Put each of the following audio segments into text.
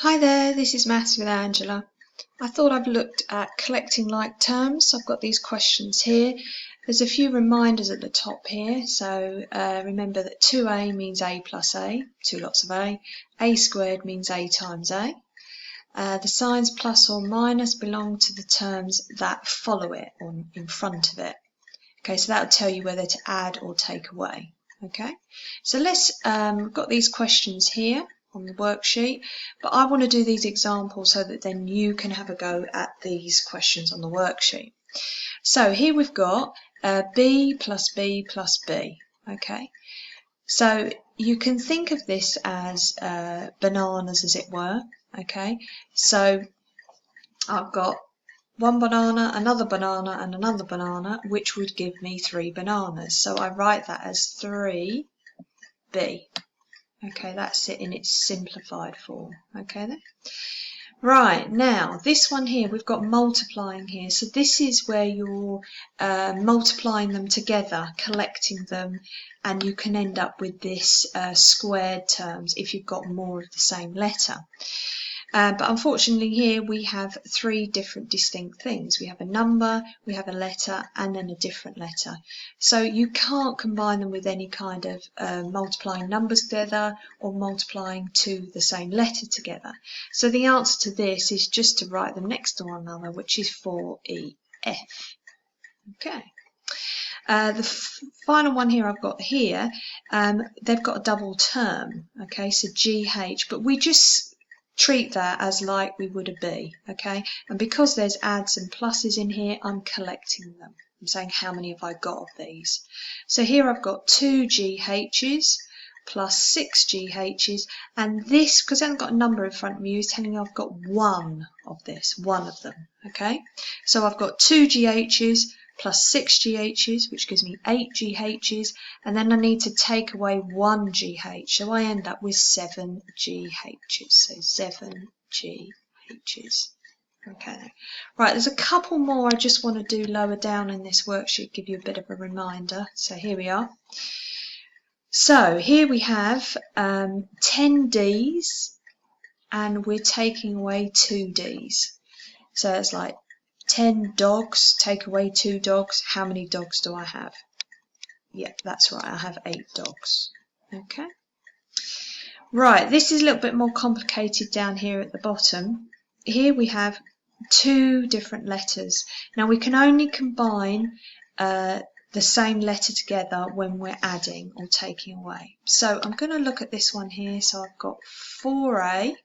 Hi there, this is Maths with Angela. I thought I've looked at collecting like terms. So I've got these questions here. There's a few reminders at the top here. So remember that 2a means a plus a, two lots of a squared means a times a. The signs plus or minus belong to the terms that follow it or in front of it. Okay, so that will tell you whether to add or take away. Okay, so let's got these questions here on the worksheet, but I want to do these examples so that then you can have a go at these questions on the worksheet. So here we've got b plus b plus b. Okay, so you can think of this as bananas, as it were. Okay, so I've got one banana, another banana, and another banana, which would give me 3 bananas. So I write that as 3b. Okay, that's it in its simplified form. Okay then. Right, now this one here, we've got multiplying here. So this is where you're multiplying them together, collecting them, and you can end up with this squared terms if you've got more of the same letter. But unfortunately here we have 3 different distinct things. We have a number, we have a letter, and then a different letter. So you can't combine them with any kind of multiplying numbers together or multiplying to the same letter together. So the answer to this is just to write them next to one another, which is 4EF. Okay. The final one here I've got here, they've got a double term. Okay, so GH, but we just treat that as like we would a B, okay? And because there's adds and pluses in here, I'm collecting them. I'm saying how many have I got of these. So here I've got 2 GHs plus 6 GHs, and this, because I haven't got a number in front of me, is telling me I've got one of this, one of them, okay? So I've got 2 GHs plus 6 GHs, which gives me 8 GHs, and then I need to take away 1 GH, so I end up with 7 GHs, so 7 GHs. Okay, right, there's a couple more I just want to do lower down in this worksheet, give you a bit of a reminder. So here we are. So here we have 10 Ds, and we're taking away 2 Ds. So it's like 10 dogs, take away 2 dogs. How many dogs do I have? Yeah, that's right, I have 8 dogs. Okay. Right, this is a little bit more complicated down here at the bottom. Here we have 2 different letters. Now we can only combine the same letter together when we're adding or taking away. So I'm going to look at this one here. So I've got 4A.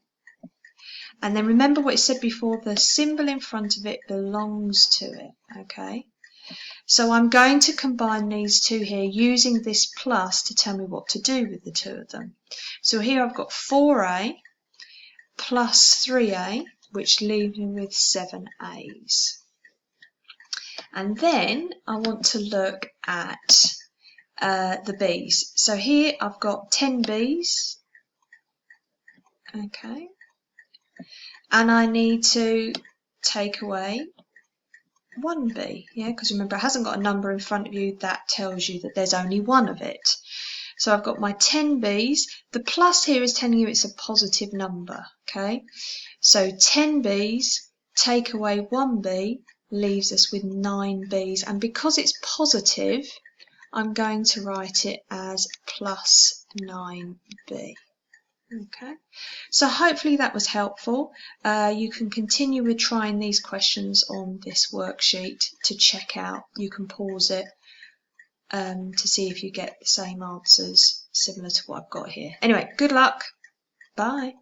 And then remember what it said before, the symbol in front of it belongs to it, okay? So I'm going to combine these two here using this plus to tell me what to do with the 2 of them. So here I've got 4A plus 3A, which leaves me with 7 A's. And then I want to look at the B's. So here I've got 10 B's, okay? And I need to take away 1B, yeah, because remember it hasn't got a number in front of you, that tells you that there's only one of it. So I've got my 10 B's. The plus here is telling you it's a positive number, okay? So 10 B's, take away 1B, leaves us with 9 B's. And because it's positive, I'm going to write it as plus 9B. Okay, so hopefully that was helpful. You can continue with trying these questions on this worksheet to check out. You can pause it to see if you get the same answers similar to what I've got here. Anyway, good luck. Bye.